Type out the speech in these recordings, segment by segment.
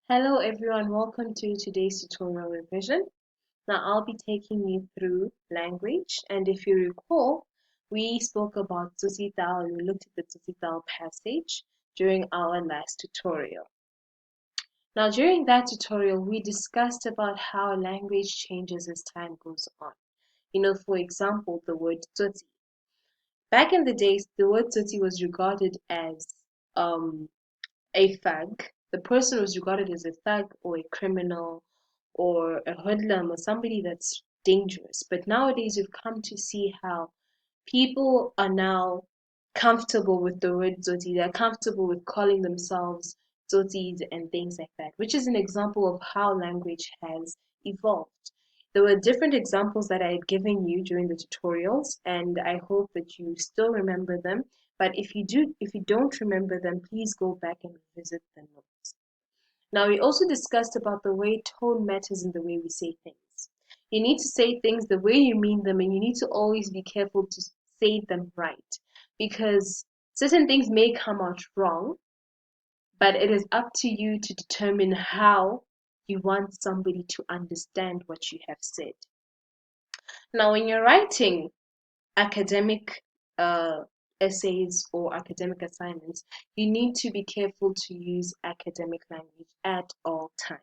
Hello everyone, welcome to today's tutorial revision. Now I'll be taking you through language, and if you recall, we spoke about Tsusital and we looked at the Tsusital passage during our last tutorial. Now during that tutorial, we discussed about how language changes as time goes on. For example, the word Tsotsi. Back in the days, the word Tsotsi was regarded as um, a thug. The person was regarded as a thug or a criminal or a hoodlum or somebody that's dangerous. But nowadays, we've come to see how people are now comfortable with the word Zoti. They're comfortable with calling themselves Zotis and things like that, which is an example of how language has evolved. There were different examples that I had given you during the tutorials, and I hope that you still remember them. But if you don't remember them, please go back and revisit the notes. Now, we also discussed about the way tone matters in the way we say things. You need to say things the way you mean them, and you need to always be careful to say them right, because certain things may come out wrong, but it is up to you to determine how you want somebody to understand what you have said. Now, when you're writing academic uh, essays or academic assignments, you need to be careful to use academic language at all times.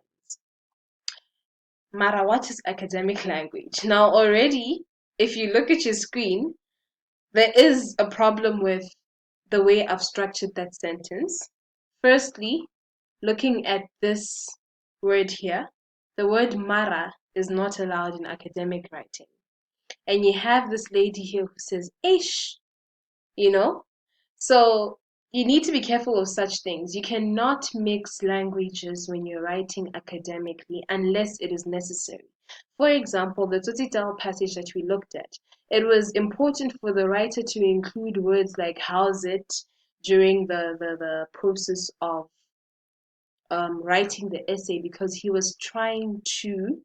Mara, what is academic language? Now, already, if you look at your screen, there is a problem with the way I've structured that sentence. Firstly, looking at this word here, the word Mara is not allowed in academic writing. And you have this lady here who says, Ish, you know? So you need to be careful of such things. You cannot mix languages when you're writing academically unless it is necessary. For example, the Tsotsitaal passage that we looked at, it was important for the writer to include words like house it during the process of writing the essay because he was trying to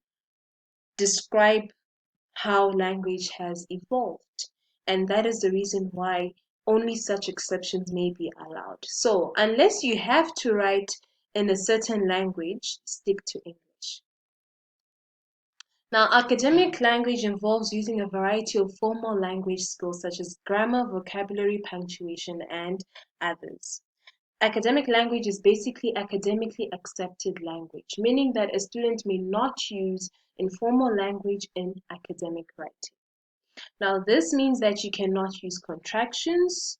describe how language has evolved. And that is the reason why only such exceptions may be allowed. So, unless you have to write in a certain language, stick to English. Now, academic language involves using a variety of formal language skills such as grammar, vocabulary, punctuation, and others. Academic language is basically academically accepted language, meaning that a student may not use informal language in academic writing. Now, this means that you cannot use contractions,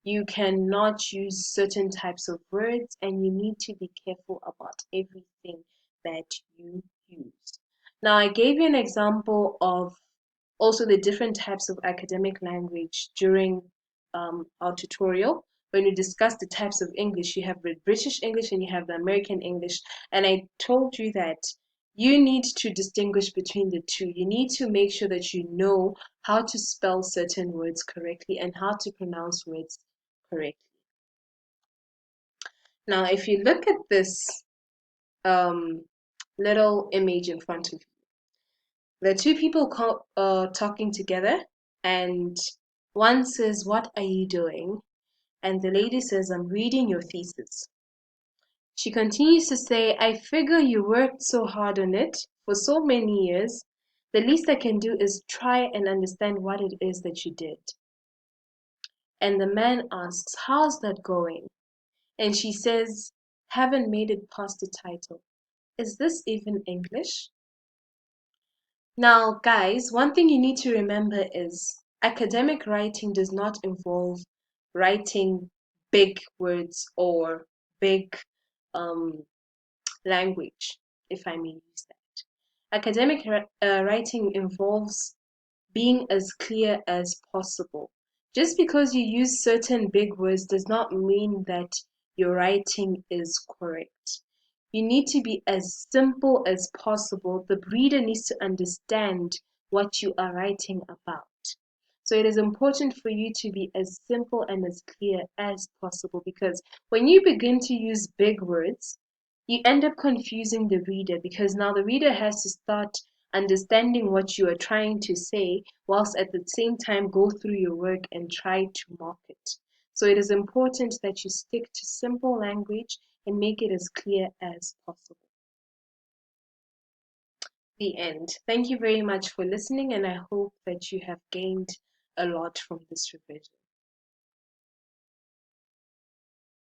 you cannot use certain types of words, and you need to be careful about everything that you use. Now, I gave you an example of also the different types of academic language during our tutorial. When we discussed the types of English, you have the British English and you have the American English. And I told you that you need to distinguish between the two. You need to make sure that you know how to spell certain words correctly and how to pronounce words correctly. Now, if you look at this um, little image in front of you, there are two people talking together, and one says, "What are you doing?" And the lady says, "I'm reading your thesis." She continues to say, "I figure you worked so hard on it for so many years. The least I can do is try and understand what it is that you did." And the man asks, "How's that going?" And she says, "Haven't made it past the title. Is this even English?" Now, guys, one thing you need to remember is academic writing does not involve writing big words or big um, language, if I may use that. Academic writing involves being as clear as possible. Just because you use certain big words does not mean that your writing is correct. You need to be as simple as possible. The reader needs to understand what you are writing about. So it is important for you to be as simple and as clear as possible, because when you begin to use big words, you end up confusing the reader, because now the reader has to start understanding what you are trying to say, whilst at the same time go through your work and try to mock it. So it is important that you stick to simple language and make it as clear as possible. The end. Thank you very much for listening, and I hope that you have gained a lot from this revision.